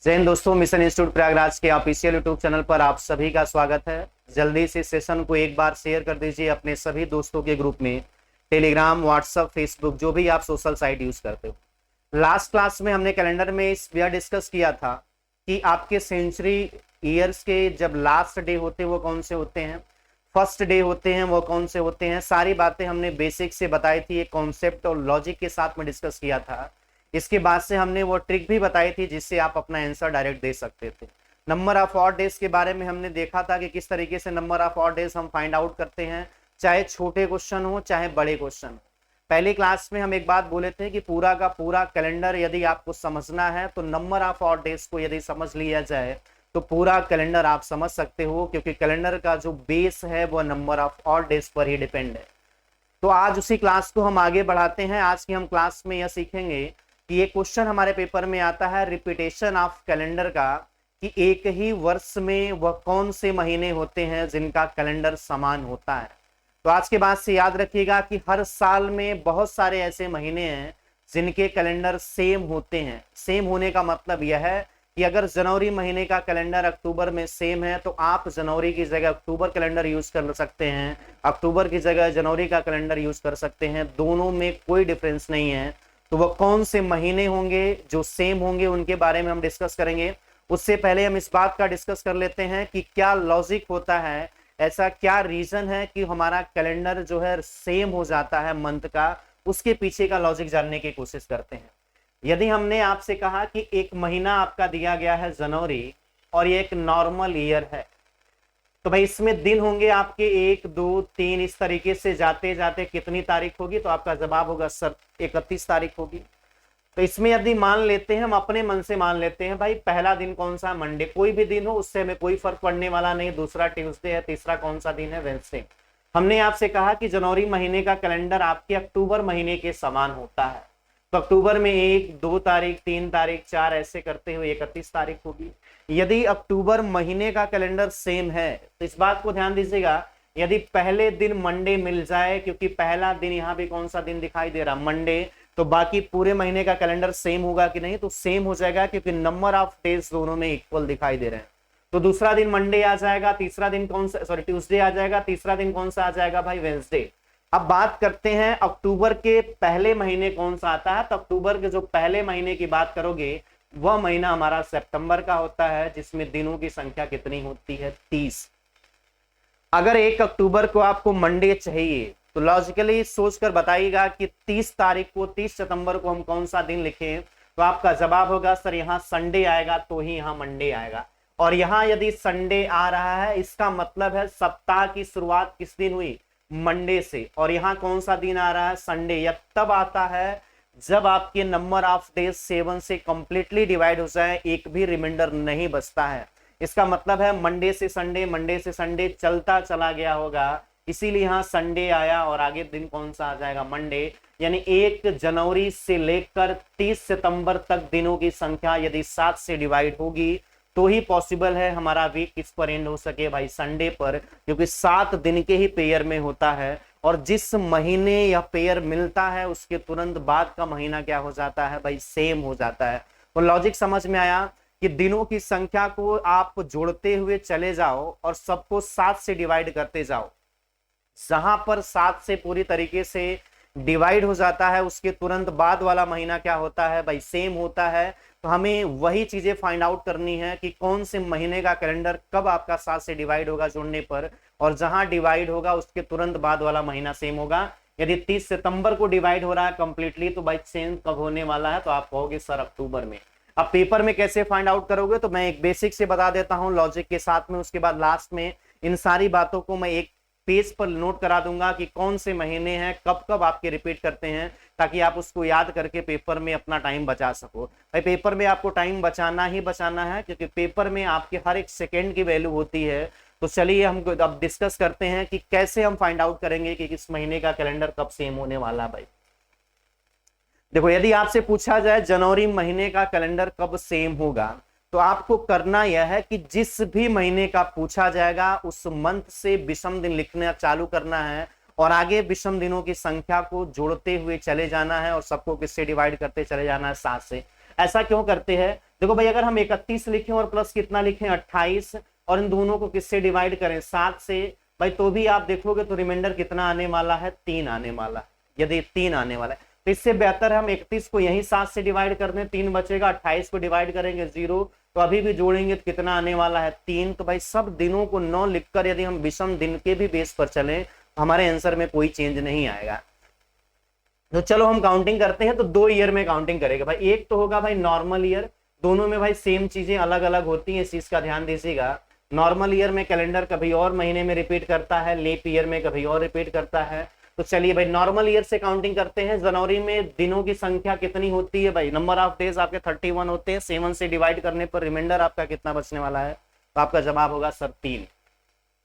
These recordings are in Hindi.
जय हिंद दोस्तों, मिशन इंस्टीट्यूट प्रयागराज के ऑफिशियल यूट्यूब चैनल पर आप सभी का स्वागत है। जल्दी से सेशन को एक बार शेयर कर दीजिए अपने सभी दोस्तों के ग्रुप में, टेलीग्राम, व्हाट्सएप, फेसबुक, जो भी आप सोशल साइट यूज करते हो। लास्ट क्लास में हमने कैलेंडर में यह डिस्कस किया था कि आपके सेंचुरी ईयर्स के जब लास्ट डे होते हैं वो कौन से होते हैं, फर्स्ट डे होते हैं वो कौन से होते हैं। सारी बातें हमने बेसिक से बताई थी, एक कॉन्सेप्ट और लॉजिक के साथ में डिस्कस किया था। इसके बाद से हमने वो ट्रिक भी बताई थी जिससे आप अपना आंसर डायरेक्ट दे सकते थे। नंबर ऑफ ऑड डेज के बारे में हमने देखा था कि किस तरीके से नंबर ऑफ ऑड डेज हम फाइंड आउट करते हैं, चाहे छोटे क्वेश्चन हो चाहे बड़े क्वेश्चन हो। पहली क्लास में हम एक बात बोले थे कि पूरा का पूरा कैलेंडर यदि आपको समझना है तो नंबर ऑफ ऑड डेज को यदि समझ लिया जाए तो पूरा कैलेंडर आप समझ सकते हो, क्योंकि कैलेंडर का जो बेस है वो नंबर ऑफ ऑड डेज पर ही डिपेंड है। तो आज उसी क्लास को हम आगे बढ़ाते हैं। आज की हम क्लास में यह सीखेंगे कि ये क्वेश्चन हमारे पेपर में आता है रिपीटेशन ऑफ कैलेंडर का, कि एक ही वर्ष में वह कौन से महीने होते हैं जिनका कैलेंडर समान होता है। तो आज के बाद से याद रखिएगा कि हर साल में बहुत सारे ऐसे महीने हैं जिनके कैलेंडर सेम होते हैं। सेम होने का मतलब यह है कि अगर जनवरी महीने का कैलेंडर अक्टूबर में सेम है तो आप जनवरी की जगह अक्टूबर कैलेंडर यूज कर सकते हैं, अक्टूबर की जगह जनवरी का कैलेंडर यूज कर सकते हैं। दोनों में कोई डिफरेंस नहीं है। तो वह कौन से महीने होंगे जो सेम होंगे उनके बारे में हम डिस्कस करेंगे। उससे पहले हम इस बात का डिस्कस कर लेते हैं कि क्या लॉजिक होता है, ऐसा क्या रीजन है कि हमारा कैलेंडर जो है सेम हो जाता है मंथ का। उसके पीछे का लॉजिक जानने की कोशिश करते हैं। यदि हमने आपसे कहा कि एक महीना आपका दिया गया है जनवरी और ये एक नॉर्मल ईयर है, तो भाई इसमें दिन होंगे आपके 1, 2, 3 इस तरीके से जाते जाते कितनी तारीख होगी, तो आपका जवाब होगा सर 31 तारीख होगी। तो इसमें यदि मान लेते हैं, हम अपने मन से मान लेते हैं भाई पहला दिन कौन सा, मंडे, कोई भी दिन हो उससे हमें कोई फर्क पड़ने वाला नहीं। दूसरा ट्यूसडे है, तीसरा कौन सा दिन है, वेडनेसडे। हमने आपसे कहा कि जनवरी महीने का कैलेंडर आपके अक्टूबर महीने के समान होता है, तो अक्टूबर में 1, 2 तारीख, 3 तारीख, 4 ऐसे करते हुए 31 तारीख होगी। यदि अक्टूबर महीने का कैलेंडर सेम है तो इस बात को ध्यान दीजिएगा, यदि पहले दिन मंडे मिल जाए, क्योंकि पहला दिन यहाँ भी कौन सा दिन दिखाई दे रहा, मंडे, तो बाकी पूरे महीने का कैलेंडर सेम होगा कि नहीं, तो सेम हो जाएगा क्योंकि नंबर ऑफ डेज दोनों में इक्वल दिखाई दे रहे हैं। तो दूसरा दिन मंडे आ जाएगा, तीसरा दिन कौन सा, सॉरी ट्यूसडे आ जाएगा, तीसरा दिन कौन सा आ जाएगा भाई, वेडनेसडे। अब बात करते हैं अक्टूबर के पहले महीने कौन सा आता है। तो अक्टूबर के जो पहले महीने की बात करोगे वह महीना हमारा सितंबर का होता है, जिसमें दिनों की संख्या कितनी होती है, 30। अगर 1 अक्टूबर को आपको मंडे चाहिए तो लॉजिकली सोचकर बताइएगा कि 30 तारीख को, 30 सितंबर को हम कौन सा दिन लिखें। तो आपका जवाब होगा सर यहाँ संडे आएगा तो ही यहाँ मंडे आएगा। और यहाँ यदि संडे आ रहा है इसका मतलब है सप्ताह की शुरुआत किस दिन हुई, मंडे से। और यहाँ कौन सा दिन आ रहा है, संडे। यह तब आता है जब आपके नंबर ऑफ डेज 7 से कंप्लीटली डिवाइड हो जाए, एक भी रिमाइंडर नहीं बचता है। इसका मतलब है मंडे से संडे, मंडे से संडे चलता चला गया होगा, इसीलिए यहाँ संडे आया और आगे दिन कौन सा आ जाएगा, मंडे। यानी 1 जनवरी से लेकर 30 सितंबर तक दिनों की संख्या यदि 7 से डिवाइड होगी तो ही पॉसिबल है हमारा वीक किस पर एंड हो सके भाई, संडे पर, क्योंकि 7 दिन के ही पेयर में होता है। और जिस महीने यह पेयर मिलता है उसके तुरंत बाद का महीना क्या हो जाता है भाई, सेम हो जाता है। तो लॉजिक समझ में आया कि दिनों की संख्या को आप जोड़ते हुए चले जाओ और सबको 7 से डिवाइड करते जाओ। जहां पर 7 से पूरी तरीके से डिवाइड हो जाता है उसके तुरंत बाद वाला महीना क्या होता है भाई, सेम होता है। तो हमें वही चीजें फाइंड आउट करनी है कि कौन से महीने का कैलेंडर कब आपका 7 से डिवाइड होगा जोड़ने पर, और जहां डिवाइड होगा उसके तुरंत बाद वाला महीना सेम होगा। यदि 30 सितंबर को डिवाइड हो रहा है कंप्लीटली तो भाई सेम कब होने वाला है, तो आप कहोगे सर अक्टूबर में। अब पेपर में कैसे फाइंड आउट करोगे, तो मैं एक बेसिक से बता देता हूं लॉजिक के साथ में, उसके बाद लास्ट में इन सारी बातों को मैं एक पेज पर नोट करा दूंगा कि कौन से महीने हैं, कब कब आपके रिपीट करते हैं, ताकि आप उसको याद करके पेपर में अपना टाइम बचा सको। भाई पेपर में आपको टाइम बचाना ही बचाना है, क्योंकि पेपर में आपके हर एक सेकेंड की वैल्यू होती है। तो चलिए हम अब डिस्कस करते हैं कि कैसे हम फाइंड आउट करेंगे कि किस महीने का कैलेंडर कब सेम होने वाला। भाई देखो, यदि आपसे पूछा जाए जनवरी महीने का कैलेंडर कब सेम होगा, तो आपको करना यह है कि जिस भी महीने का पूछा जाएगा उस मंथ से विषम दिन लिखना चालू करना है और आगे विषम दिनों की संख्या को जोड़ते हुए चले जाना है और सबको किससे डिवाइड करते चले जाना है, 7 से। ऐसा क्यों करते हैं, देखो भाई अगर हम 31 लिखें और प्लस कितना लिखें 28, और इन दोनों को किससे डिवाइड करें 7 से, भाई तो भी आप देखोगे तो रिमाइंडर कितना आने वाला है 3 आने वाला है। यदि 3 आने वाला है तो इससे बेहतर है हम 31 को यही 7 से डिवाइड कर दें, 3 बचेगा, 28 को डिवाइड करेंगे 0, तो अभी भी जोड़ेंगे तो कितना आने वाला है 3। तो भाई सब दिनों को 9 लिखकर यदि हम विषम दिन के भी बेस पर चलें तो हमारे आंसर में कोई चेंज नहीं आएगा। तो चलो हम काउंटिंग करते हैं, तो 2 ईयर में काउंटिंग करेगा भाई। एक तो होगा भाई नॉर्मल ईयर, दोनों में भाई सेम चीजें अलग अलग होती हैं, इस चीज का ध्यान दीजिएगा। नॉर्मल ईयर में कैलेंडर कभी और महीने में रिपीट करता है, लीप ईयर में कभी और रिपीट करता है। तो चलिए भाई नॉर्मल ईयर से काउंटिंग करते हैं। जनवरी में दिनों की संख्या कितनी होती है भाई, नंबर ऑफ डेज आपके 31 होते हैं, 7 से डिवाइड करने पर रिमाइंडर आपका कितना बचने वाला है, तो आपका जवाब होगा सर 3।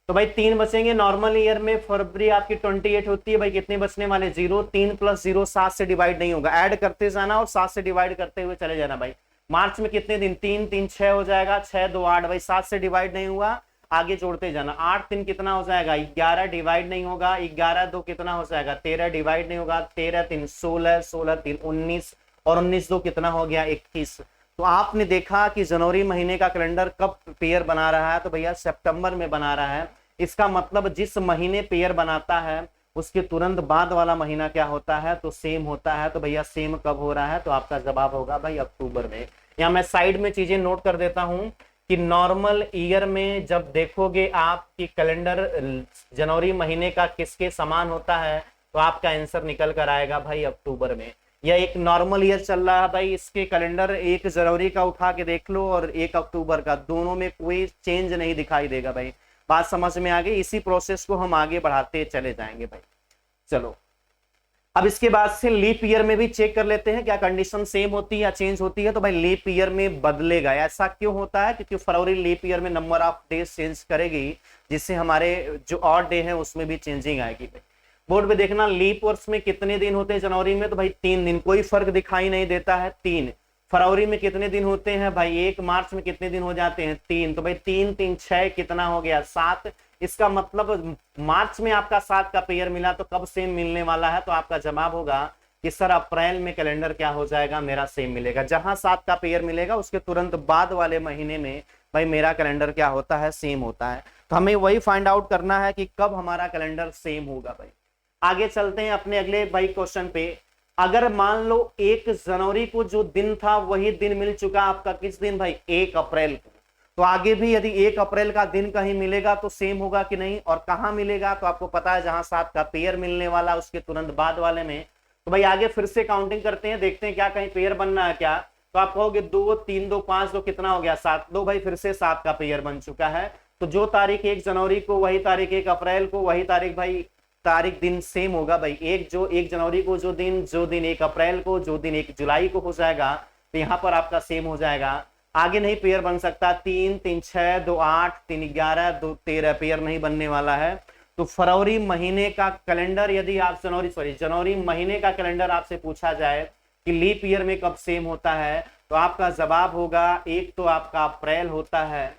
तो भाई 3 बचेंगे। नॉर्मल ईयर में फरवरी आपकी 28 होती है, भाई कितने बचने वाले 0, 3 + 0 7 से डिवाइड नहीं होगा, ऐड करते जाना और 7 से डिवाइड करते हुए चले जाना भाई। मार्च में कितने दिन, 3 3 6 हो जाएगा, 6 2 8, भाई 7 से डिवाइड नहीं हुआ, आगे जोड़ते जाना। 8 3 कितना हो जाएगा 11, डिवाइड नहीं होगा, 11 2 कितना हो जाएगा 13, डिवाइड नहीं होगा, 13 3 16, 16 3 19, और 19 2 कितना हो गया 21। तो आपने देखा कि जनवरी महीने का कैलेंडर कब पेयर बना रहा है, तो भैया सितंबर में बना रहा है। इसका मतलब जिस महीने पेयर बनाता है उसके तुरंत बाद वाला महीना क्या होता है, तो सेम होता है। तो भैया सेम कब हो रहा है, तो आपका जवाब होगा भाई अक्टूबर में। या मैं साइड में चीजें नोट कर देता हूं कि नॉर्मल ईयर में जब देखोगे आप कि कैलेंडर जनवरी महीने का किसके समान होता है, तो आपका आंसर निकल कर आएगा भाई अक्टूबर में। यह एक नॉर्मल ईयर चल रहा है भाई, इसके कैलेंडर 1 जनवरी का उठा के देख लो और 1 अक्टूबर का, दोनों में कोई चेंज नहीं दिखाई देगा भाई। बात समझ में आ गई। इसी प्रोसेस को हम आगे बढ़ाते चले जाएंगे भाई। चलो अब इसके बाद से लीप ईयर में भी चेक कर लेते हैं क्या कंडीशन सेम होती है या चेंज होती है। तो भाई लीप ईयर में बदलेगा। ऐसा क्यों होता है, क्योंकि फरवरी लीप ईयर में नंबर ऑफ डेज चेंज करेगी, जिससे हमारे जो ऑड डे है उसमें भी चेंजिंग आएगी भाई। बोर्ड पे देखना लीप वर्ष में कितने दिन होते हैं जनवरी में, तो भाई 3 दिन, कोई फर्क दिखाई नहीं देता है 3। फरवरी में कितने दिन होते हैं भाई 1, मार्च में कितने दिन हो जाते हैं 3, तो भाई 3 3 6 कितना हो गया 7। इसका मतलब मार्च में आपका 7 का पेयर मिला, तो कब सेम मिलने वाला है, तो आपका जवाब होगा कि सर अप्रैल में कैलेंडर क्या हो जाएगा मेरा सेम मिलेगा। जहां 7 का पेयर मिलेगा उसके तुरंत बाद वाले महीने में भाई मेरा कैलेंडर क्या होता है, सेम होता है। तो हमें वही फाइंड आउट करना है कि कब हमारा कैलेंडर सेम होगा भाई। आगे चलते हैं अपने अगले भाई क्वेश्चन पे। अगर मान लो 1 जनवरी को जो दिन था वही दिन मिल चुका आपका किस दिन भाई 1 अप्रैल को, तो आगे भी यदि 1 अप्रैल का दिन कहीं मिलेगा तो सेम होगा कि नहीं, और कहां मिलेगा, तो आपको पता है जहां 7 का पेयर मिलने वाला उसके तुरंत बाद वाले में। तो भाई आगे फिर से काउंटिंग करते हैं, देखते हैं क्या कहीं पेयर बनना है क्या। तो आप कहोगे 2 3 2 5 2 कितना हो गया 7, 2 भाई फिर से 7 का पेयर बन चुका है। तो जो तारीख 1 जनवरी को वही तारीख 1 अप्रैल को, वही तारीख भाई तारीख दिन सेम होगा भाई। 1 जनवरी को जो दिन 1 अप्रैल को, जो दिन 1 जुलाई को हो जाएगा, तो यहाँ पर आपका सेम हो जाएगा। आगे नहीं पेयर बन सकता, 3 3 6 2 8 3 11 2 13 पेयर नहीं बनने वाला है। तो फरवरी महीने का कैलेंडर यदि आप जनवरी महीने का कैलेंडर आपसे पूछा जाए कि लीप ईयर में कब सेम होता है, तो आपका जवाब होगा एक तो आपका अप्रैल होता है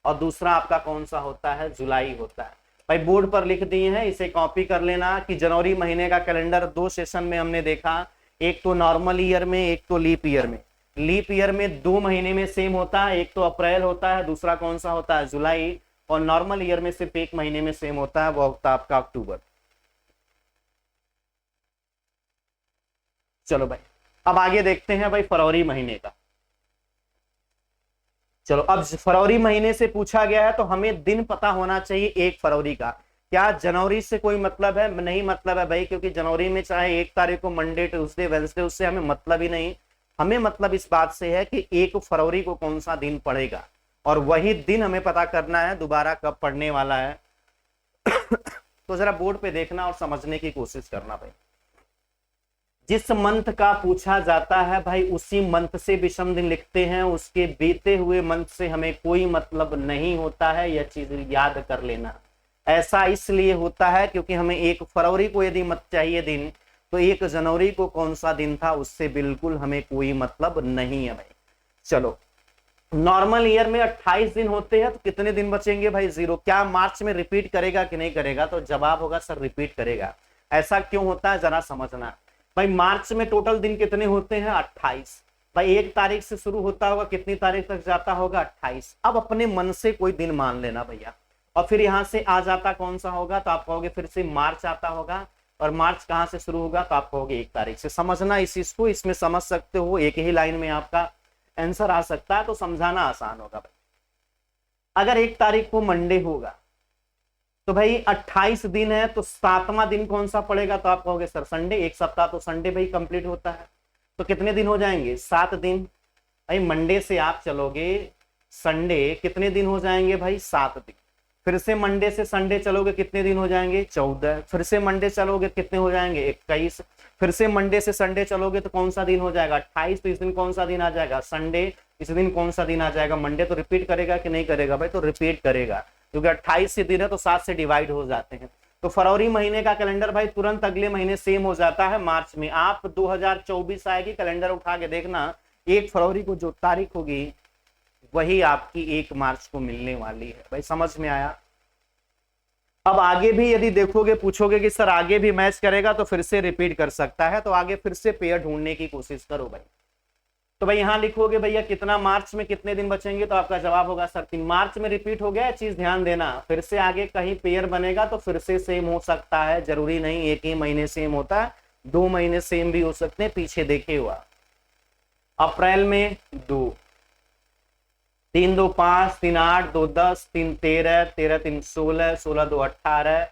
और दूसरा आपका कौन सा होता है, जुलाई होता है। भाई बोर्ड पर लिख दिए हैं, इसे कॉपी कर लेना कि जनवरी महीने का कैलेंडर 2 सेशन में हमने देखा, एक तो नॉर्मल ईयर में, एक तो लीप ईयर में। लीप ईयर में 2 महीने में सेम होता है, एक तो अप्रैल होता है, दूसरा कौन सा होता है, जुलाई। और नॉर्मल ईयर में सिर्फ 1 महीने में सेम होता है, वो होता है आपका अक्टूबर। चलो भाई अब आगे देखते हैं भाई फरवरी महीने का। चलो अब फरवरी महीने से पूछा गया है तो हमें दिन पता होना चाहिए 1 फरवरी का। क्या जनवरी से कोई मतलब है, नहीं मतलब है भाई, क्योंकि जनवरी में चाहे 1 तारीख को मंडे ट्यूसडे वेडनेसडे, उससे हमें मतलब ही नहीं। हमें मतलब इस बात से है कि 1 फरवरी को कौन सा दिन पड़ेगा, और वही दिन हमें पता करना है दोबारा कब पड़ने वाला है। तो जरा बोर्ड पे देखना और समझने की कोशिश करना भाई। जिस मंथ का पूछा जाता है भाई उसी मंथ से विषम दिन लिखते हैं, उसके बीते हुए मंथ से हमें कोई मतलब नहीं होता है, यह चीज याद कर लेना। ऐसा इसलिए होता है क्योंकि हमें 1 फरवरी को यदि मत चाहिए दिन, तो 1 जनवरी को कौन सा दिन था उससे बिल्कुल हमें कोई मतलब नहीं है भाई। चलो नॉर्मल ईयर में 28 दिन होते हैं, तो कितने दिन बचेंगे भाई 0। क्या मार्च में रिपीट करेगा कि नहीं करेगा, तो जवाब होगा सर रिपीट करेगा। ऐसा क्यों होता है जरा समझना भाई। मार्च में टोटल दिन कितने होते हैं 28, भाई 1 तारीख से शुरू होता होगा, कितनी तारीख तक जाता होगा, 28। अब अपने मन से कोई दिन मान लेना भैया, और फिर यहां से आ जाता कौन सा होगा, तो आप कहोगे फिर से मार्च आता होगा, और मार्च कहां से शुरू होगा, तो आप कहोगे 1 तारीख से। समझना इस चीज को, इसमें समझ सकते हो, एक ही लाइन में आपका आंसर आ सकता है, तो समझाना आसान होगा भाई। अगर 1 तारीख को मंडे होगा तो भाई 28 दिन है, तो 7वां दिन कौन सा पड़ेगा, तो आप कहोगे सर संडे। एक सप्ताह तो संडे भाई कंप्लीट होता है, तो कितने दिन हो जाएंगे, 7 दिन। भाई मंडे से आप चलोगे संडे, कितने दिन हो जाएंगे भाई, 7 दिन। फिर से मंडे से संडे चलोगे, कितने दिन हो जाएंगे, 14। फिर से मंडे चलोगे, कितने हो जाएंगे, 21। फिर से मंडे से संडे चलोगे तो कौन सा दिन हो जाएगा, 28। तो इस दिन कौन सा दिन आ जाएगा, संडे। इस दिन कौन सा दिन आ जाएगा, मंडे। तो रिपीट करेगा कि नहीं करेगा भाई, तो रिपीट करेगा, क्योंकि 28 से दिन है तो 7 से डिवाइड हो जाते हैं। तो फरवरी महीने का कैलेंडर भाई तुरंत अगले महीने सेम हो जाता है मार्च में। आप 2024 आएगी, कैलेंडर उठा के देखना, 1 फरवरी को जो तारीख होगी वही आपकी 1 मार्च को मिलने वाली है। भाई समझ में आया। अब आगे भी यदि देखोगे, पूछोगे कि सर आगे भी मैच करेगा, तो फिर से रिपीट कर सकता है, तो आगे फिर से पेयर ढूंढने की कोशिश करो भाई। तो भाई यहां लिखोगे भैया कितना, मार्च में कितने दिन बचेंगे, तो आपका जवाब होगा सर 3। मार्च में रिपीट हो गया, चीज ध्यान देना। फिर से आगे कहीं पेयर बनेगा तो फिर से सेम हो सकता है, जरूरी नहीं एक ही महीने सेम होता है, 2 महीने सेम भी हो सकते हैं। पीछे देखे हुआ अप्रैल में 2, 3 2 5, 3 8, 2 10, 3 13, 13 3 16, 16 2 18,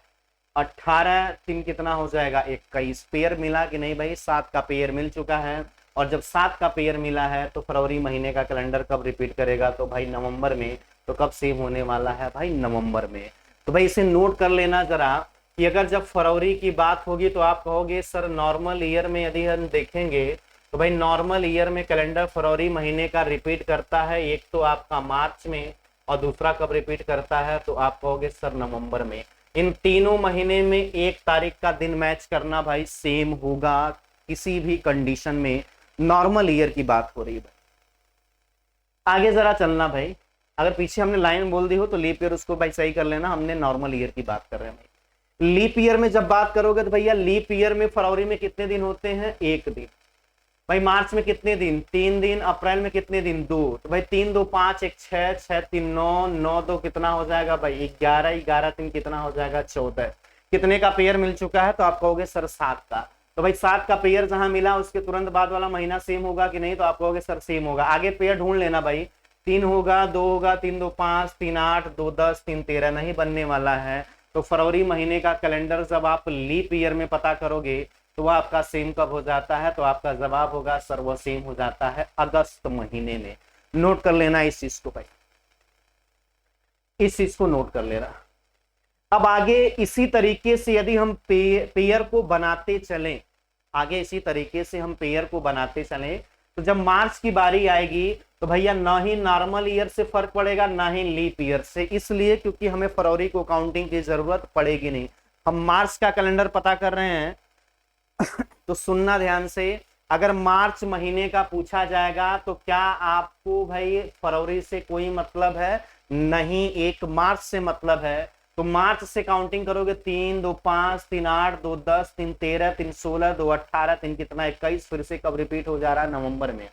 18 3 कितना हो जाएगा, 21। पेयर मिला कि नहीं भाई, 7 का पेयर मिल चुका है। और जब 7 का पेयर मिला है तो फरवरी महीने का कैलेंडर कब रिपीट करेगा, तो भाई नवंबर में। तो कब सेम होने वाला है भाई, नवंबर में। तो भाई इसे नोट कर लेना जरा, कि अगर जब फरवरी की बात होगी तो आप कहोगे सर नॉर्मल ईयर में यदि हम देखेंगे तो भाई नॉर्मल ईयर में कैलेंडर फरवरी महीने का रिपीट करता है, एक तो आपका मार्च में और दूसरा कब रिपीट करता है, तो आप कहोगे सर नवंबर में। इन तीनों महीने में 1 तारीख का दिन मैच करना भाई सेम होगा किसी भी कंडीशन में, नॉर्मल ईयर की बात हो रही है भाई। आगे जरा चलना भाई, अगर पीछे हमने लाइन बोल दी हो तो लीप ईयर उसको भाई सही कर लेना, हमने नॉर्मल ईयर की बात कर रहे हैं भाई। लीप ईयर में जब बात करोगे तो भैया लीप ईयर में फरवरी में कितने दिन होते हैं, 1 दिन। भाई मार्च में कितने दिन, 3 दिन। अप्रैल में कितने दिन, 2। तो भाई 3 2 5 1 6, 6 3 9, 9 2 कितना हो जाएगा भाई, 11, 11 3 कितना हो जाएगा, 14। कितने का पेयर मिल चुका है, तो आप कहोगे सर 7 का। तो भाई 7 का पेयर जहां मिला उसके तुरंत बाद वाला महीना सेम होगा कि नहीं, तो आप कहोगे सर सेम होगा। आगे पेयर ढूंढ लेना भाई, 3 होगा, 2 होगा, 3 2 5, 3 8, 2 10, 3 13 नहीं बनने वाला है। तो फरवरी महीने का कैलेंडर जब आप लीप ईयर में पता करोगे तो वह आपका सेम कब हो जाता है, तो आपका जवाब होगा सर वो सेम हो जाता है अगस्त महीने में। नोट कर लेना इस चीज को भाई, इस चीज को नोट कर लेना। अब आगे इसी तरीके से यदि हम पेयर को बनाते चलें, आगे इसी तरीके से हम पेयर को बनाते चलें, तो जब मार्च की बारी आएगी तो भैया ना ही नॉर्मल ईयर से फर्क पड़ेगा ना ही लीप ईयर से, इसलिए क्योंकि हमें फरवरी को काउंटिंग की जरूरत पड़ेगी नहीं। हम मार्च का कैलेंडर पता कर रहे हैं तो सुनना ध्यान से, अगर मार्च महीने का पूछा जाएगा तो क्या आपको भाई फरवरी से कोई मतलब है, नहीं, 1 मार्च से मतलब है। तो मार्च से काउंटिंग करोगे, 3 2 5, 3 8, 2 10, 3 13, 3 16, 2 18, 3 कितना 21। फिर से कब रिपीट हो जा रहा है, नवंबर में।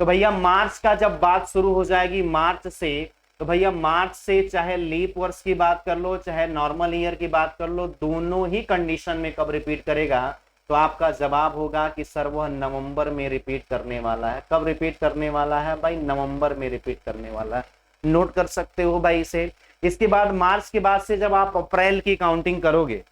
तो भैया मार्च का जब बात शुरू हो जाएगी मार्च से, तो भैया मार्च से चाहे लीप वर्ष की बात कर लो चाहे नॉर्मल ईयर की बात कर लो, दोनों ही कंडीशन में कब रिपीट करेगा, तो आपका जवाब होगा कि सर वह नवंबर में रिपीट करने वाला है। कब रिपीट करने वाला है भाई, नवंबर में रिपीट करने वाला है। नोट कर सकते हो भाई इसे। इसके बाद मार्च के बाद से जब आप अप्रैल की काउंटिंग करोगे,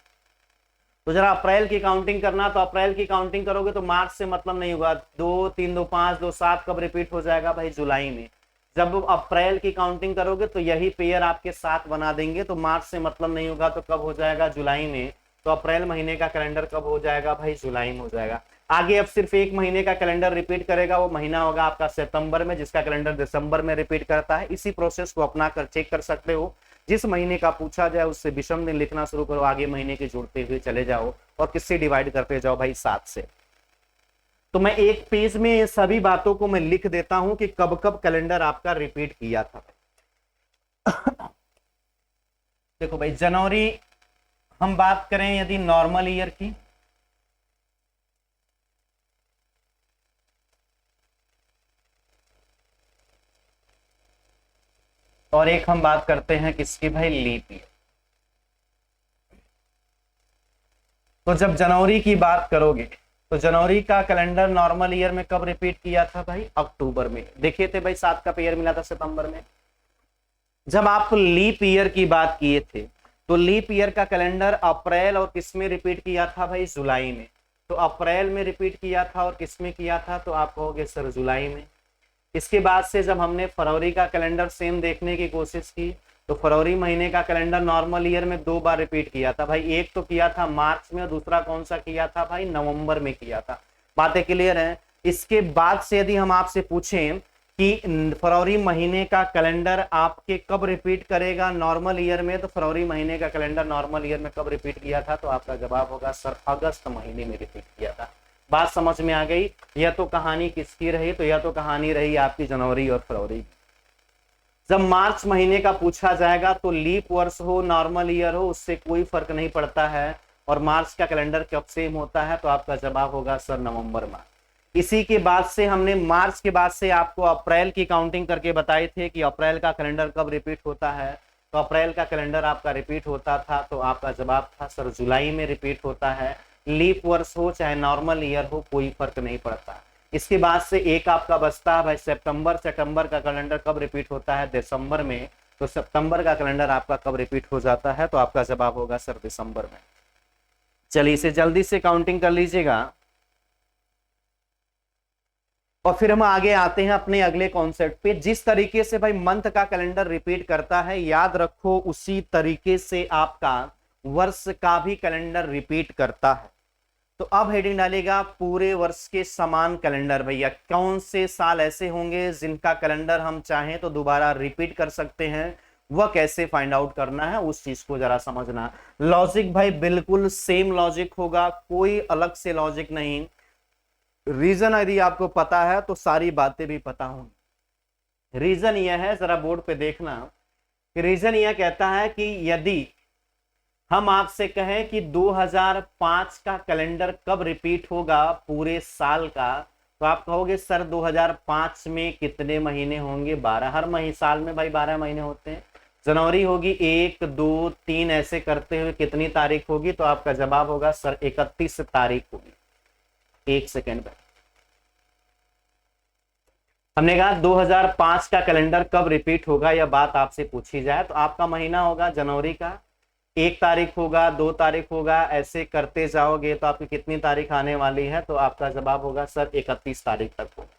तो जरा अप्रैल की काउंटिंग करना, तो अप्रैल की काउंटिंग करोगे तो मार्च से मतलब नहीं होगा, 2 3 2 5 2 7 कब रिपीट हो जाएगा भाई, जुलाई में। जब अप्रैल की काउंटिंग करोगे तो यही पेयर आपके साथ बना देंगे, तो मार्च से मतलब नहीं होगा तो कब हो जाएगा, जुलाई में। तो अप्रैल महीने का कैलेंडर कब हो जाएगा भाई, जुलाई में हो जाएगा। आगे अब सिर्फ 1 महीने का कैलेंडर रिपीट करेगा, वो महीना होगा आपका सितंबर में, जिसका कैलेंडर दिसंबर में रिपीट करता है। इसी प्रोसेस को अपना कर चेक कर सकते हो, जिस महीने का पूछा जाए उससे विषम दिन लिखना शुरू करो, आगे महीने के जुड़ते हुए चले जाओ और किससे डिवाइड करते जाओ भाई, 7 से। तो मैं एक पेज में सभी बातों को मैं लिख देता हूं कि कब कब कैलेंडर आपका रिपीट किया था। देखो भाई, जनवरी हम बात करें यदि नॉर्मल ईयर की, और एक हम बात करते हैं किसकी भाई, लीप ईयर। तो जब जनवरी की बात करोगे तो जनवरी का कैलेंडर नॉर्मल ईयर में कब रिपीट किया था भाई, अक्टूबर में। देखे थे भाई 7 का पेयर मिला था सितंबर में। जब आप लीप ईयर की बात किए थे तो लीप ईयर का कैलेंडर अप्रैल और किस में रिपीट किया था भाई, जुलाई में। तो अप्रैल में रिपीट किया था और किस में किया था, तो आप कहोगे सर जुलाई में। इसके बाद से जब हमने फरवरी का कैलेंडर सेम देखने की कोशिश की तो फरवरी महीने का कैलेंडर नॉर्मल ईयर में 2 बार रिपीट किया था भाई। एक तो किया था मार्च में और दूसरा कौन सा किया था भाई, नवंबर में किया था। बातें क्लियर हैं। इसके बाद से यदि हम आपसे पूछें कि फरवरी महीने का कैलेंडर आपके कब रिपीट करेगा नॉर्मल ईयर में, तो फरवरी महीने का कैलेंडर नॉर्मल ईयर में कब रिपीट किया था, तो आपका जवाब होगा सर अगस्त महीने में रिपीट किया था। बात समझ में आ गई। यह तो कहानी किसकी रही, तो यह तो कहानी रही आपकी जनवरी और फरवरी। जब मार्च महीने का पूछा जाएगा तो लीप वर्ष हो नॉर्मल ईयर हो उससे कोई फर्क नहीं पड़ता है, और मार्च का कैलेंडर कब सेम होता है, तो आपका जवाब होगा सर नवंबर में। इसी के बाद से हमने मार्च के बाद से आपको अप्रैल की काउंटिंग करके बताए थे कि अप्रैल का कैलेंडर कब रिपीट होता है। तो अप्रैल का कैलेंडर आपका रिपीट होता था, तो आपका जवाब था सर जुलाई में रिपीट होता है। लीप वर्ष हो चाहे नॉर्मल ईयर हो कोई फर्क नहीं पड़ता। इसके बाद से एक आपका बचता है भाई सितंबर। सितंबर का कैलेंडर कब रिपीट होता है, दिसंबर में। तो सितंबर का कैलेंडर आपका कब रिपीट हो जाता है, तो आपका जवाब होगा सर दिसंबर में। चलिए इसे जल्दी से काउंटिंग कर लीजिएगा और फिर हम आगे आते हैं अपने अगले कॉन्सेप्ट पे। जिस तरीके से भाई मंथ का कैलेंडर रिपीट करता है, याद रखो उसी तरीके से आपका वर्ष का भी कैलेंडर रिपीट करता है। तो अब हेडिंग डालेगा पूरे वर्ष के समान कैलेंडर। भैया कौन से साल ऐसे होंगे जिनका कैलेंडर हम चाहें तो दोबारा रिपीट कर सकते हैं, वह कैसे फाइंड आउट करना है उस चीज को जरा समझना। लॉजिक भाई बिल्कुल सेम लॉजिक होगा, कोई अलग से लॉजिक नहीं। रीजन यदि आपको पता है तो सारी बातें भी पता होंगी। रीजन यह है, जरा बोर्ड पे देखना, कि रीजन यह कहता है कि यदि हम आपसे कहें कि 2005 का कैलेंडर कब रिपीट होगा पूरे साल का, तो आप कहोगे सर 2005 में कितने महीने होंगे, 12। हर महीने साल में भाई 12 महीने होते हैं। जनवरी होगी 1 2 3 ऐसे करते हुए कितनी तारीख होगी, तो आपका जवाब होगा सर 31 तारीख होगी। एक सेकेंड में हमने कहा 2005 का कैलेंडर कब रिपीट होगा, यह बात आपसे पूछी जाए तो आपका महीना होगा जनवरी का, 1 तारीख होगा, 2 तारीख होगा, ऐसे करते जाओगे तो आपकी कितनी तारीख आने वाली है, तो आपका जवाब होगा सर 31 तारीख तक होगा।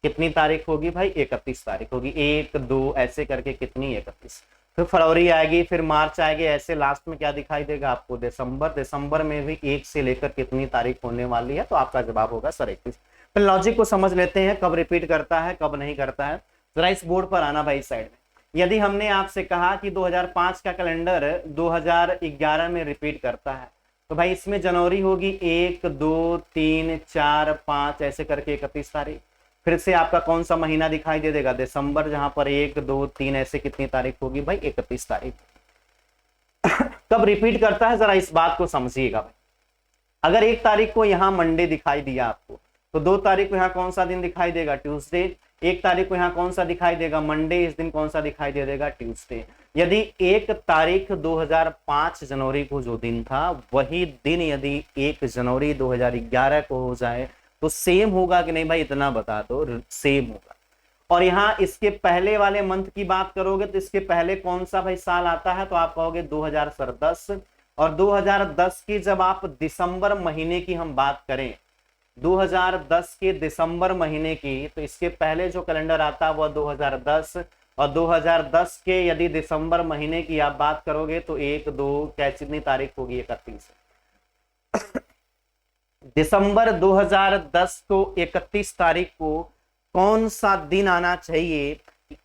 कितनी तारीख होगी भाई, 31 तारीख होगी। 1 2 ऐसे करके कितनी, 31। फिर फरवरी आएगी, फिर मार्च आएगी, ऐसे लास्ट में क्या दिखाई देगा आपको, दिसंबर। दिसंबर में भी 1 से लेकर कितनी तारीख होने वाली है, तो आपका जवाब होगा सर 31। फिर लॉजिक को समझ लेते हैं, कब रिपीट करता है कब नहीं करता है। जरा इस बोर्ड पर आना भाई साइड में। यदि हमने आपसे कहा कि 2005 का कैलेंडर 2011 में रिपीट करता है, तो भाई इसमें जनवरी होगी 1 2 3 4 5 ऐसे करके 31 तारीख। फिर से आपका कौन सा महीना दिखाई दे देगा, दिसंबर, जहां पर 1 2 3 ऐसे कितनी तारीख होगी भाई, 31 तारीख। कब रिपीट करता है जरा इस बात को समझिएगा भाई। अगर 1 तारीख को यहाँ मंडे दिखाई दिया आपको, तो 2 तारीख को यहाँ कौन सा दिन दिखाई देगा, ट्यूसडे। 1 तारीख को यहाँ कौन सा दिखाई देगा, मंडे। इस दिन कौन सा दिखाई दे देगा, ट्यूसडे। यदि 1 तारीख 2005 जनवरी को जो दिन था वही दिन यदि 1 जनवरी 2011 को हो जाए तो सेम होगा कि नहीं भाई, इतना बता दो, सेम होगा। और यहाँ इसके पहले वाले मंथ की बात करोगे तो इसके पहले कौन सा भाई साल आता है, तो आप कहोगे 2010। और 2010 की जब आप दिसंबर महीने की हम बात करें, 2010 के दिसंबर महीने की, तो इसके पहले जो कैलेंडर आता है वह 2010। और 2010 के यदि दिसंबर महीने की आप बात करोगे तो 1 2 कितनी तारीख होगी, 31। दिसंबर 2010 को 31 तारीख को कौन सा दिन आना चाहिए,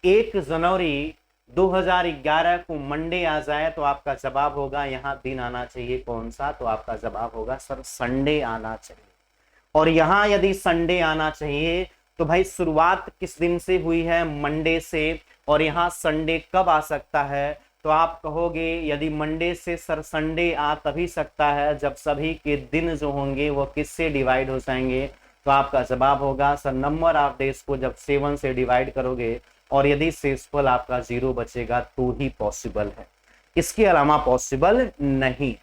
1 जनवरी 2011 को मंडे आ जाए, तो आपका जवाब होगा यहाँ दिन आना चाहिए कौन सा, तो आपका जवाब होगा सर संडे आना चाहिए। और यहां यदि संडे आना चाहिए तो भाई शुरुआत किस दिन से हुई है, मंडे से। और यहाँ संडे कब आ सकता है, तो आप कहोगे यदि मंडे से सर संडे आ तभी सकता है जब सभी के दिन जो होंगे वो किससे डिवाइड हो जाएंगे, तो आपका जवाब होगा सर नंबर ऑफ डेज को जब 7 से डिवाइड करोगे और यदि शेषफल आपका 0 बचेगा तो ही पॉसिबल है, इसके अलावा पॉसिबल नहीं।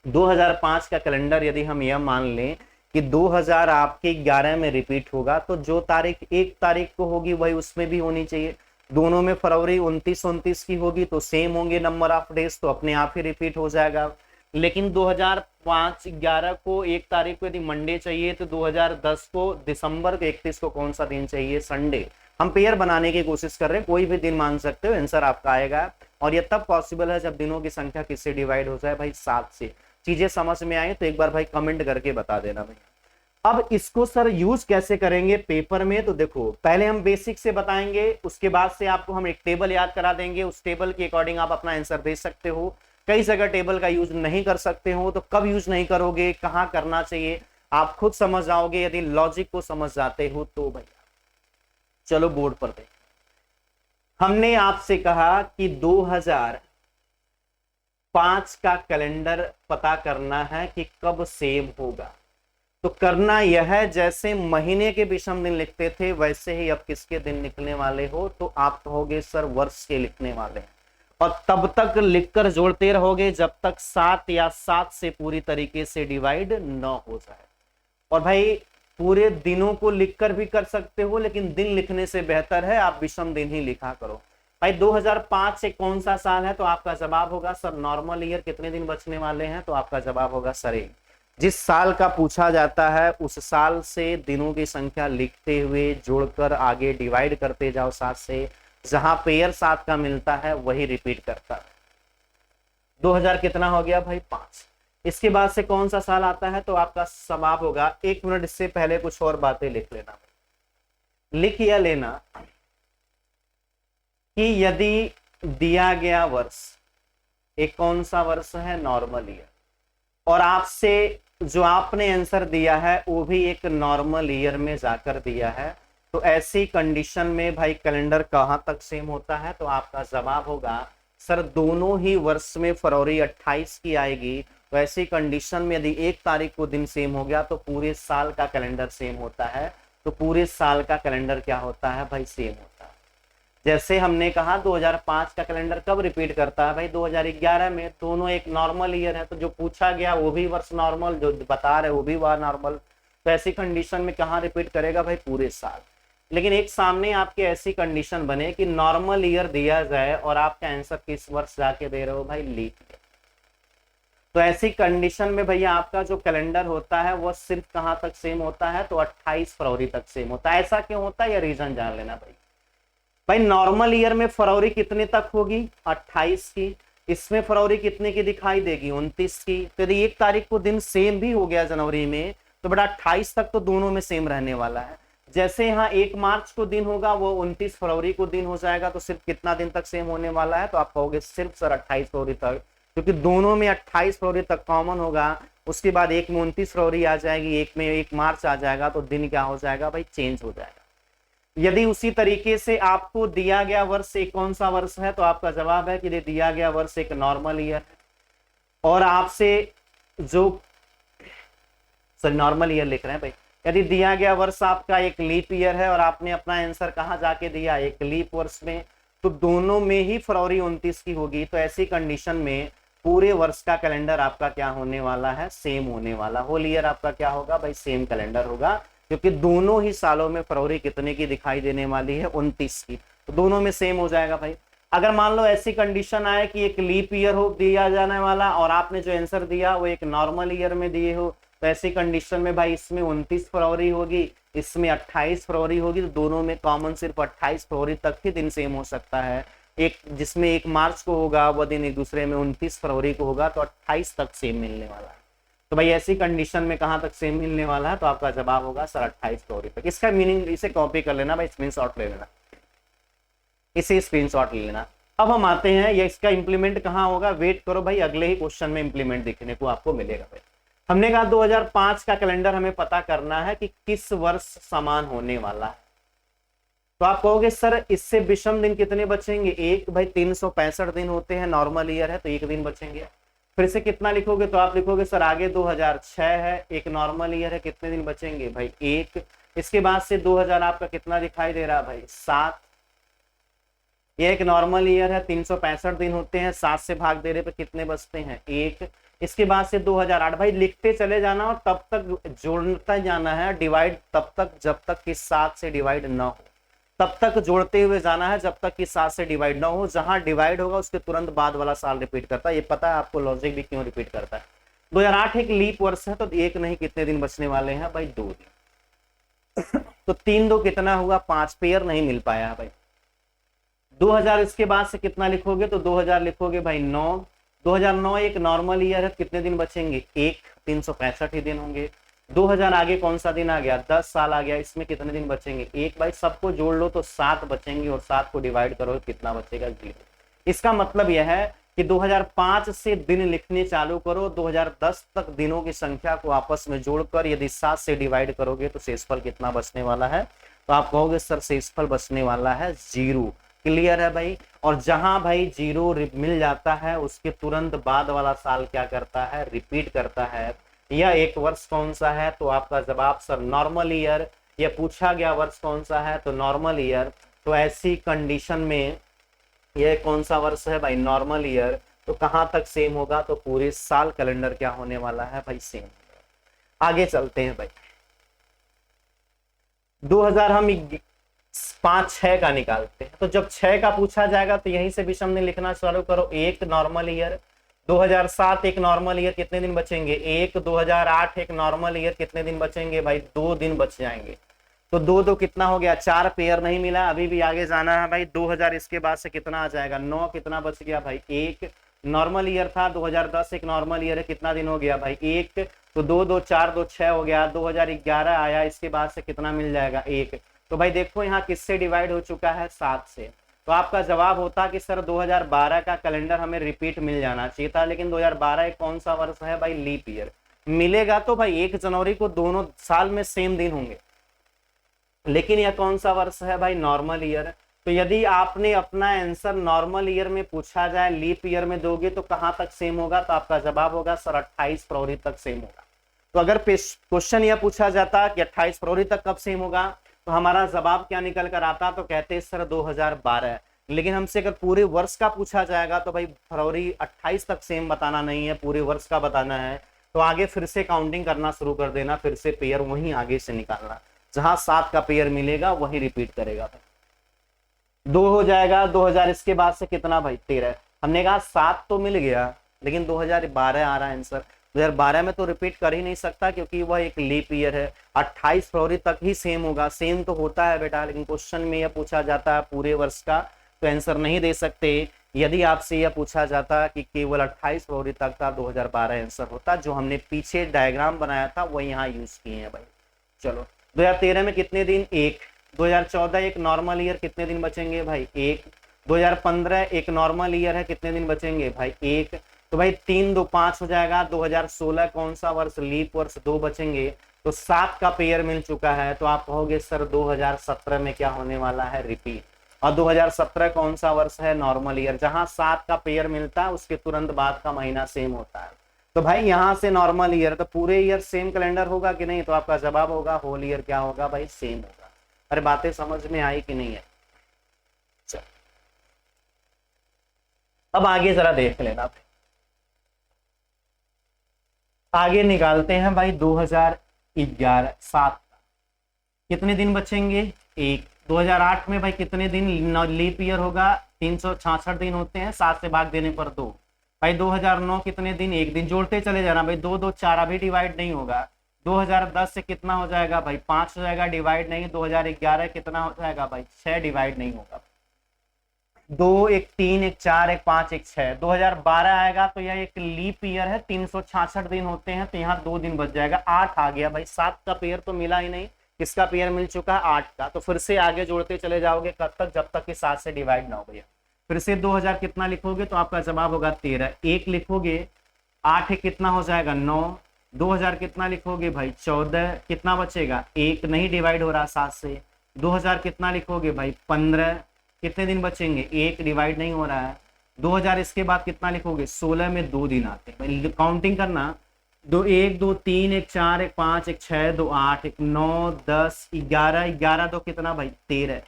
2005 का कैलेंडर यदि हम यह मान लें कि 2000 आपके 11 में रिपीट होगा, तो जो तारीख 1 तारीख को होगी वही उसमें भी होनी चाहिए। दोनों में फरवरी 29 की होगी तो सेम होंगे नंबर ऑफ डेज, तो अपने आप ही रिपीट हो जाएगा। लेकिन 2005 11 को 1 तारीख को यदि मंडे चाहिए तो 2010 को दिसंबर के 31 को कौन सा दिन चाहिए? संडे। हम पेयर बनाने की कोशिश कर रहे हैं, कोई भी दिन मान सकते हो, आंसर आपका आएगा। और यह तब पॉसिबल है जब दिनों की संख्या किससे डिवाइड हो जाए? भाई 7 से। चीजें समझ में आई तो एक बार भाई कमेंट करके बता देना भाई। अब इसको सर यूज कैसे करेंगे पेपर में? तो देखो, पहले हम बेसिक से बताएंगे, उसके बाद से आपको हम एक टेबल याद करा देंगे, उस टेबल के अकॉर्डिंग आप अपना आंसर दे सकते हो। कई जगह टेबल का यूज नहीं कर सकते हो, तो कब यूज नहीं करोगे, कहां करना चाहिए, आप खुद समझ जाओगे यदि लॉजिक को समझ जाते हो तो। भैया चलो बोर्ड पर देख, हमने आपसे कहा कि 2005 का कैलेंडर पता करना है कि कब सेव होगा। तो करना यह है, जैसे महीने के विषम दिन लिखते थे वैसे ही अब किसके दिन लिखने वाले हो? तो आप कहोगे सर वर्ष के लिखने वाले हैं, और तब तक लिखकर जोड़ते रहोगे जब तक 7 या 7 से पूरी तरीके से डिवाइड न हो जाए। और भाई पूरे दिनों को लिखकर भी कर सकते हो, लेकिन दिन लिखने से बेहतर है आप विषम दिन ही लिखा करो। भाई 2005 से कौन सा साल है? तो आपका जवाब होगा सर नॉर्मल ईयर। कितने दिन बचने वाले हैं? तो आपका जवाब होगा सर 1। जिस साल का पूछा जाता है उस साल से दिनों की संख्या लिखते हुए जोड़कर आगे डिवाइड करते जाओ 7 से, जहां पेयर 7 का मिलता है वही रिपीट करता है। 2000 कितना हो गया भाई? 5। इसके बाद से कौन सा साल आता है? तो आपका जवाब होगा, 1 मिनट इससे पहले कुछ और बातें लिख लेना। लिख या लेना कि यदि दिया गया वर्ष एक कौन सा वर्ष है? नॉर्मल ईयर, और आपसे जो आपने आंसर दिया है वो भी एक नॉर्मल ईयर में जाकर दिया है, तो ऐसी कंडीशन में भाई कैलेंडर कहां तक सेम होता है? तो आपका जवाब होगा सर दोनों ही वर्ष में फरवरी 28 की आएगी। तो ऐसी कंडीशन में यदि 1 तारीख को दिन सेम हो गया तो पूरे साल का कैलेंडर सेम होता है। तो पूरे साल का कैलेंडर क्या होता है भाई? सेम होता है। जैसे हमने कहा 2005 का कैलेंडर कब रिपीट करता है? भाई 2011 में। दोनों एक नॉर्मल ईयर है, तो जो पूछा गया वो भी वर्ष नॉर्मल, जो बता रहे वो भी वह नॉर्मल। तो ऐसी कंडीशन में कहाँ रिपीट करेगा भाई? पूरे साल। लेकिन एक सामने आपके ऐसी कंडीशन बने कि नॉर्मल ईयर दिया जाए और आपका आंसर किस वर्ष जाके दे रहे हो भाई? Leap year. तो ऐसी कंडीशन में भैया आपका जो कैलेंडर होता है वो सिर्फ कहाँ तक सेम होता है? तो 28 फरवरी तक सेम होता है। ऐसा क्यों होता है? यह रीजन जान लेना भाई। भाई नॉर्मल ईयर में फरवरी कितने तक होगी? 28 की। इसमें फरवरी कितने की दिखाई देगी? 29 की। तो यदि 1 तारीख को दिन सेम भी हो गया जनवरी में तो बेटा 28 तक तो दोनों में सेम रहने वाला है। जैसे यहाँ 1 मार्च को दिन होगा वो 29 फरवरी को दिन हो जाएगा, तो सिर्फ कितना दिन तक सेम होने वाला है? तो आप कहोगे सिर्फ सर 28 फरवरी तक, क्योंकि दोनों में 28 फरवरी तक कॉमन होगा। उसके बाद एक में 29 फरवरी आ जाएगी, एक में 1 मार्च आ जाएगा, तो दिन क्या हो जाएगा भाई? चेंज हो जाएगा। यदि उसी तरीके से आपको दिया गया वर्ष एक कौन सा वर्ष है? तो आपका जवाब है कि दिया गया वर्ष एक नॉर्मल ईयर है, और आपसे जो सर नॉर्मल ईयर लिख रहे हैं भाई, यदि दिया गया वर्ष आपका एक लीप ईयर है और आपने अपना आंसर कहां जाके दिया? एक लीप वर्ष में, तो दोनों में ही फरवरी 29 की होगी। तो ऐसी कंडीशन में पूरे वर्ष का कैलेंडर आपका क्या होने वाला है? सेम होने वाला। होल ईयर आपका क्या होगा भाई? सेम कैलेंडर होगा, क्योंकि दोनों ही सालों में फरवरी कितने की दिखाई देने वाली है? 29 की। तो दोनों में सेम हो जाएगा भाई। अगर मान लो ऐसी कंडीशन आए कि एक लीप ईयर हो दिया जाने वाला और आपने जो आंसर दिया वो एक नॉर्मल ईयर में दिए हो, तो ऐसी कंडीशन में भाई इसमें 29 फरवरी होगी, इसमें 28 फरवरी होगी, तो दोनों में कॉमन सिर्फ 28 फरवरी तक ही दिन सेम हो सकता है। एक जिसमें 1 मार्च को होगा वह दिन एक दूसरे में 29 फरवरी को होगा, तो 28 तक सेम मिलने वाला है। तो भाई ऐसी कंडीशन में कहां तक सेम मिलने वाला है? तो आपका जवाब होगा सर 28 फरवरी तक। इसका मीनिंग इसे कॉपी कर लेना भाई, स्क्रीनशॉट ले लेना, इसे स्क्रीनशॉट ले लेना। अब हम आते हैं, ये इसका इंप्लीमेंट कहां होगा? वेट करो भाई, अगले ही क्वेश्चन में इंप्लीमेंट देखने को आपको मिलेगा भाई। हमने कहा 2005 का कैलेंडर हमें पता करना है कि किस वर्ष समान होने वाला है। तो आप कहोगे सर इससे विषम दिन कितने बचेंगे? एक। भाई 365 दिन होते हैं, नॉर्मल ईयर है तो 1 दिन बचेंगे। फिर से कितना लिखोगे? तो आप लिखोगे सर आगे 2006 है, एक नॉर्मल ईयर है, कितने दिन बचेंगे भाई? 1। इसके बाद से 2000 आपका कितना दिखाई दे रहा है भाई? 7। ये एक नॉर्मल ईयर है, 365 दिन होते हैं, 7 से भाग देने पे कितने बचते हैं, एक। इसके बाद से 2008, भाई लिखते चले जाना और तब तक जोड़ता जाना है, डिवाइड तब तक जब तक कि 7 से डिवाइड ना हो, तब तक जोड़ते हुए जाना है जब तक कि 7 से डिवाइड ना हो। जहां डिवाइड होगा उसके तुरंत बाद वाला साल रिपीट करता है। ये पता है आपको लॉजिक भी क्यों रिपीट करता है। 2008 एक लीप वर्ष है, तो एक नहीं कितने दिन बचने वाले हैं भाई, 2 दिन। तो 3 2 कितना हुआ, 5 पेयर नहीं मिल पाया है भाई। 2000 इसके बाद से कितना लिखोगे, तो 2000 लिखोगे भाई 9। 2009 एक नॉर्मल ईयर है, कितने दिन बचेंगे, एक, 365 ही दिन होंगे। 2000 आगे कौन सा दिन आ गया, 10 साल आ गया, इसमें कितने दिन बचेंगे, एक। भाई सबको जोड़ लो तो 7 बचेंगे और 7 को डिवाइड करो कितना बचेगा, 0। इसका मतलब यह है कि 2005 से दिन लिखने चालू करो, 2010 तक दिनों की संख्या को आपस में जोड़कर यदि 7 से डिवाइड करोगे तो शेषफल कितना बचने वाला है, तो आप कहोगे सर शेषफल बचने वाला है 0। क्लियर है भाई। और जहां भाई 0 मिल जाता है उसके तुरंत बाद वाला साल क्या करता है, रिपीट करता है। यह एक वर्ष कौन सा है, तो आपका जवाब सर नॉर्मल ईयर। यह पूछा गया वर्ष कौन सा है, तो नॉर्मल ईयर। तो ऐसी कंडीशन में यह कौन सा वर्ष है भाई, नॉर्मल ईयर। तो कहां तक सेम होगा, तो पूरे साल कैलेंडर क्या होने वाला है भाई, सेम। आगे चलते हैं भाई। 2000 हम 5 6 का निकालते हैं, तो जब 6 का पूछा जाएगा तो यहीं से विषम दिन लिखना चालू करो, एक नॉर्मल ईयर। 2007 एक नॉर्मल ईयर, कितने दिन बचेंगे, एक। 2008 एक नॉर्मल ईयर, कितने दिन बचेंगे भाई, 2 दिन बच जाएंगे। तो 2 2 कितना हो गया, 4 पेयर नहीं मिला, अभी भी आगे जाना है भाई। 2000 इसके बाद से कितना आ जाएगा, 9, कितना बच गया भाई, एक। नॉर्मल ईयर था 2010 एक नॉर्मल ईयर है, कितना दिन हो गया भाई, एक। तो 2 2 4 2 6 हो गया। 2011 आया, इसके बाद से कितना मिल जाएगा, एक। तो भाई देखो यहाँ किससे डिवाइड हो चुका है, 7 से। तो आपका जवाब होता कि सर 2012 का कैलेंडर हमें रिपीट मिल जाना चाहिए था, लेकिन 2012 एक कौन सा वर्ष है भाई, लीप ईयर। मिलेगा तो भाई 1 जनवरी को दोनों साल में सेम दिन होंगे, लेकिन यह कौन सा वर्ष है भाई, नॉर्मल ईयर। तो यदि आपने अपना आंसर नॉर्मल ईयर में पूछा जाए, लीप ईयर में दोगे तो कहां तक सेम होगा, तो आपका जवाब होगा सर 28 फरवरी तक सेम होगा। तो अगर क्वेश्चन यह पूछा जाता कि 28 फरवरी तक कब सेम होगा, तो हमारा जवाब क्या निकल कर आता, तो कहते सर 2012। लेकिन हमसे अगर पूरे वर्ष का पूछा जाएगा तो भाई फरवरी 28 तक सेम बताना नहीं है, पूरे वर्ष का बताना है। तो आगे फिर से काउंटिंग करना शुरू कर देना, फिर से पेयर वहीं आगे से निकालना, जहां 7 का पेयर मिलेगा वही रिपीट करेगा भाई। 2 हो जाएगा। 2000 इसके बाद से कितना भाई, 13। हमने कहा 7 तो मिल गया, लेकिन 2012 आ रहा है आंसर। 2012 में तो रिपीट कर ही नहीं सकता क्योंकि वह एक लीप ईयर है, 28 फरवरी तक ही सेम होगा। सेम तो होता है बेटा, लेकिन क्वेश्चन में यह पूछा जाता है पूरे वर्ष का, तो आंसर नहीं दे सकते। यदि आपसे यह पूछा जाता कि केवल 28 फरवरी तक था, 2012 आंसर होता। जो हमने पीछे डायग्राम बनाया था वो यहाँ यूज किए हैं भाई। चलो 2013 में कितने दिन, एक। 2014 एक नॉर्मल ईयर, कितने दिन बचेंगे भाई, एक। 2015 एक नॉर्मल ईयर है, कितने दिन बचेंगे भाई, एक। तो भाई 3 2 5 हो जाएगा। 2016 कौन सा वर्ष, लीप वर्ष, 2 बचेंगे। तो 7 का पेयर मिल चुका है, तो आप कहोगे सर 2017 में क्या होने वाला है, रिपीट। और 2017 कौन सा वर्ष है, नॉर्मल ईयर। जहां 7 का पेयर मिलता है उसके तुरंत बाद का महीना सेम होता है। तो भाई यहां से नॉर्मल ईयर, तो पूरे ईयर सेम कैलेंडर होगा कि नहीं, तो आपका जवाब होगा होल ईयर क्या होगा भाई, सेम होगा। अरे बातें समझ में आई कि नहीं है। अब आगे जरा देख लेना, आगे निकालते हैं भाई 2011 7 कितने दिन बचेंगे, एक। 2008 में भाई कितने दिन लीप ईयर होगा, 366 दिन होते हैं, 7 से भाग देने पर 2। भाई 2009 कितने दिन, एक दिन। जोड़ते चले जाना भाई, 2 2 4 अभी डिवाइड नहीं होगा। 2010 से कितना हो जाएगा भाई, 5 हो जाएगा, डिवाइड नहीं। 2011 कितना हो जाएगा भाई, 6, डिवाइड नहीं होगा। 2 1 3 1 4 1 5 1 6। 2012 आएगा तो यह एक लीप ईयर है, 366 दिन होते हैं, तो यहाँ 2 दिन बच जाएगा, 8 आ गया भाई। 7 का पेयर तो मिला ही नहीं, किसका पेयर मिल चुका है, 8 का। तो फिर से आगे जोड़ते चले जाओगे, कब तक, जब तक कि 7 से डिवाइड ना हो भैया। फिर से 2000 कितना लिखोगे, तो आपका जवाब होगा 13। 1 लिखोगे, 8 कितना हो जाएगा, 9। 2000 कितना लिखोगे भाई, 14। कितना बचेगा, 1 नहीं डिवाइड हो रहा 7 से। 2000 कितना लिखोगे भाई, 15। कितने दिन बचेंगे, 1 डिवाइड नहीं हो रहा है। 2000 इसके बाद कितना लिखोगे, 16 में 2 दिन आते हैं। काउंटिंग करना, 2 1 2 3 1 4 1 5 1 6 2 8 1 9 10 11 11 2 कितना भाई, 13।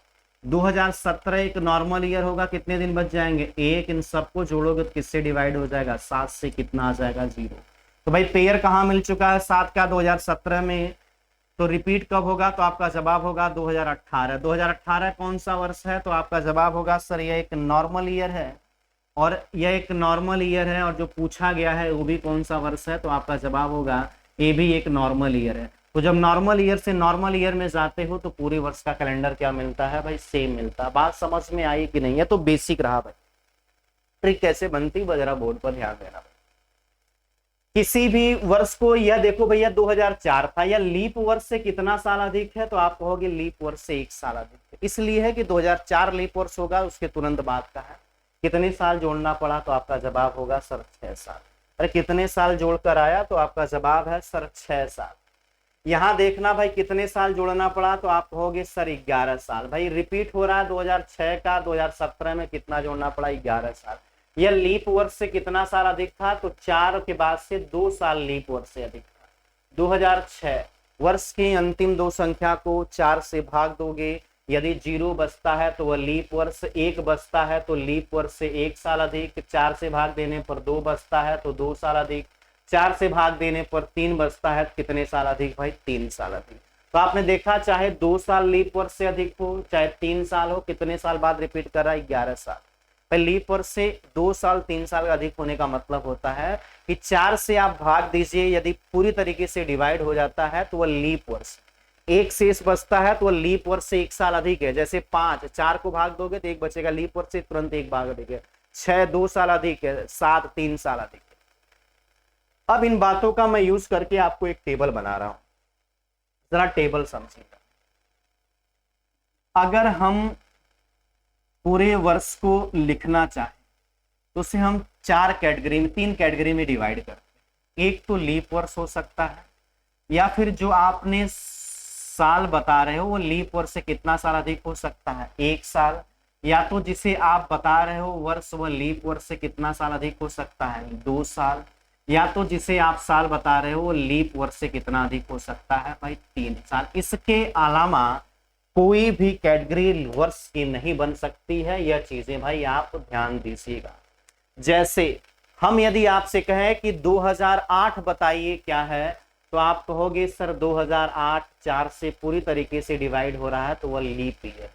2017 एक नॉर्मल ईयर होगा, कितने दिन बच जाएंगे? एक। इन सबको जोड़ोगे तो किससे डिवाइड हो जाएगा? 7 से। कितना आ जाएगा? 0। तो भाई पेयर कहाँ मिल चुका है? 7 का 2017 में। तो रिपीट कब होगा? तो आपका जवाब होगा 2018। 2018 कौन सा वर्ष है? तो आपका जवाब होगा सर यह एक नॉर्मल ईयर है, और यह एक नॉर्मल ईयर है, और जो पूछा गया है वो भी कौन सा वर्ष है? तो आपका जवाब होगा ये भी एक नॉर्मल ईयर है। तो जब नॉर्मल ईयर से नॉर्मल ईयर में जाते हो तो पूरे वर्ष का कैलेंडर क्या मिलता है भाई? सेम मिलता है। बात समझ में आई कि नहीं? है तो बेसिक रहा भाई। ट्रिक कैसे बनती जरा बोर्ड पर ध्यान देना भाई। किसी भी वर्ष को, यह देखो भैया 2004 था, या लीप वर्ष से कितना साल अधिक है? तो आप कहोगे लीप वर्ष से 1 साल अधिक है। इसलिए है कि 2004 लीप वर्ष होगा, उसके तुरंत बाद का है। कितने साल जोड़ना पड़ा? तो आपका जवाब होगा सर 6 साल। अरे कितने साल जोड़कर आया? तो आपका जवाब है सर 6 साल। यहां देखना भाई कितने साल जोड़ना पड़ा? तो आप कहोगे सर 11 साल। भाई रिपीट हो रहा है 2006 का, 2017 में कितना जोड़ना पड़ा? 11 साल। यह लीप वर्ष से कितना साल अधिक था? तो 4 के बाद से 2 साल लीप वर्ष से अधिक था। 2006 वर्ष की अंतिम 2 संख्या को 4 से भाग दोगे, यदि 0 बचता है तो वह लीप वर्ष, 1 बचता है तो लीप वर्ष से 1 साल अधिक, 4 से भाग देने पर 2 बचता है तो 2 साल अधिक, 4 से भाग देने पर 3 बचता है, कितने साल अधिक भाई? 3 साल अधिक। तो आपने देखा चाहे 2 साल लीप वर्ष से अधिक हो, चाहे 3 साल हो, कितने साल बाद रिपीट कर रहा है? 11 साल। भाई लीप वर्ष से 2 साल 3 साल का अधिक होने का मतलब होता है कि 4 से आप भाग दीजिए, यदि पूरी तरीके से डिवाइड हो जाता है तो वह लीप वर्ष। 1 शेष बचता है तो वह लीप वर्ष से 1 साल अधिक है। जैसे 5, 4 को भाग दोगे तो 1 बचेगा, लीप वर्ष से तुरंत 1 भाग अधिक है। 6 2 साल अधिक है, 7 3 साल अधिक है। अब इन बातों का मैं यूज करके आपको एक टेबल बना रहा हूं, जरा टेबल समझिएगा। अगर हम पूरे वर्ष को लिखना चाहें तो उसे हम 4 कैटेगरी में, 3 कैटेगरी में डिवाइड करते हैं। एक तो लीप वर्ष हो सकता है, या फिर जो आपने साल बता रहे हो वो लीप वर्ष से कितना साल अधिक हो सकता है? 1 साल। या तो जिसे आप बता रहे हो वर्ष, वह लीप वर्ष से कितना साल अधिक हो सकता है? 2 साल। या तो जिसे आप साल बता रहे हो वो लीप वर्ष से कितना अधिक हो सकता है भाई? 3 साल। इसके अलावा कोई भी कैटेगरी वर्ष की नहीं बन सकती है। यह चीजें भाई आप ध्यान दीजिएगा। जैसे हम यदि आपसे कहें कि 2008 बताइए क्या है, तो आप कहोगे सर 2008 4 से पूरी तरीके से डिवाइड हो रहा है तो वह लीप ईयर।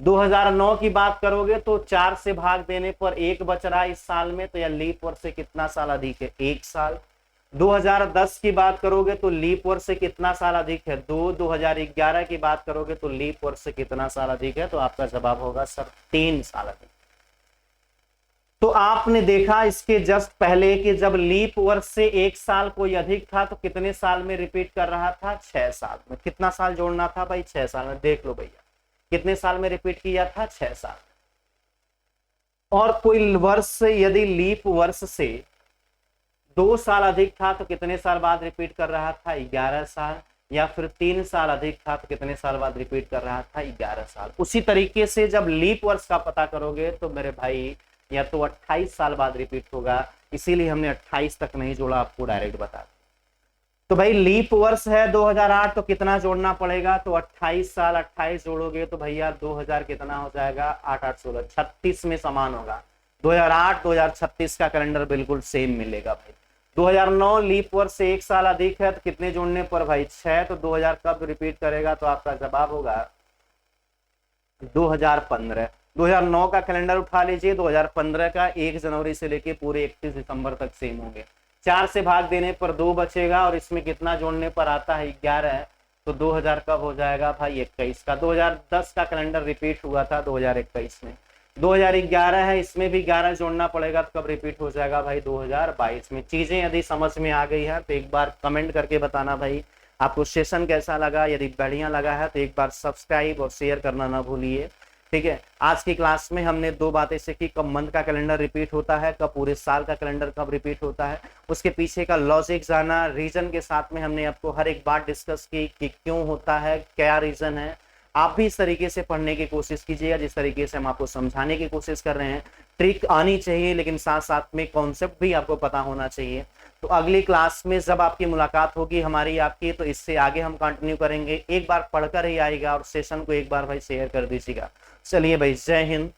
2009 की बात करोगे तो 4 से भाग देने पर 1 बच रहा है इस साल में, तो यह लीप वर्ष से कितना साल अधिक है? 1 साल। 2010 की बात करोगे तो लीप वर्ष से कितना साल अधिक है? 2। 2011 की बात करोगे तो लीप वर्ष से कितना साल अधिक है? तो आपका जवाब होगा सर 3 साल अधिक। तो आपने देखा इसके जस्ट पहले कि जब लीप वर्ष से 1 साल कोई अधिक था तो कितने साल में रिपीट कर रहा था? 6 साल में। कितना साल जोड़ना था भाई? 6 साल में। देख लो भैया कितने साल में रिपीट किया था? 6 साल। और कोई वर्ष यदि लीप वर्ष से 2 साल अधिक था तो कितने साल बाद रिपीट कर रहा था? 11 साल। या फिर 3 साल अधिक था तो कितने साल बाद रिपीट कर रहा था? 11 साल। उसी तरीके से जब लीप वर्ष का पता करोगे तो मेरे भाई या तो 28 साल बाद रिपीट होगा, इसीलिए हमने 28 तक नहीं जोड़ा, आपको डायरेक्ट बता दें। तो भाई लीप वर्ष है 2008 तो कितना जोड़ना पड़ेगा? तो 28 साल, 28 जोड़ोगे तो भैया 2000 कितना हो जाएगा? 8 8 16 36 में समान होगा। 2008 2036 का कैलेंडर बिल्कुल सेम मिलेगा भाई। 2009 लीप वर्ष से 1 साल अधिक है तो कितने जोड़ने पर भाई? 6। तो 2000 कब रिपीट करेगा? तो आपका जवाब होगा 2015। 2009 का कैलेंडर उठा लीजिए, 2015 का 1 जनवरी से लेके पूरे 31 दिसंबर तक सेम होंगे। 4 से भाग देने पर 2 बचेगा, और इसमें कितना जोड़ने पर आता है? 11। तो 2000 कब हो जाएगा भाई? 21 का। 2010 का कैलेंडर रिपीट हुआ था 2021 में। 2011 है, इसमें भी 11 जोड़ना पड़ेगा, तो कब रिपीट हो जाएगा भाई? 2022 में। चीजें यदि समझ में आ गई है तो एक बार कमेंट करके बताना भाई आपको सेशन कैसा लगा। यदि बढ़िया लगा है तो एक बार सब्सक्राइब और शेयर करना ना भूलिए। ठीक है, आज की क्लास में हमने 2 बातें सीखी, कब मंथ का कैलेंडर रिपीट होता है, कब पूरे साल का कैलेंडर कब रिपीट होता है, उसके पीछे का लॉजिक जाना, रीजन के साथ में हमने आपको हर एक बात डिस्कस की कि क्यों होता है, क्या रीजन है। आप भी इस तरीके से पढ़ने की कोशिश कीजिएगा जिस तरीके से हम आपको समझाने की कोशिश कर रहे हैं। ट्रिक आनी चाहिए लेकिन साथ साथ में कॉन्सेप्ट भी आपको पता होना चाहिए। तो अगली क्लास में जब आपकी मुलाकात होगी हमारी आपकी, तो इससे आगे हम कंटिन्यू करेंगे। एक बार पढ़कर ही आएगा और सेशन को एक बार भाई शेयर कर दीजिएगा। चलिए भाई, जय हिंद,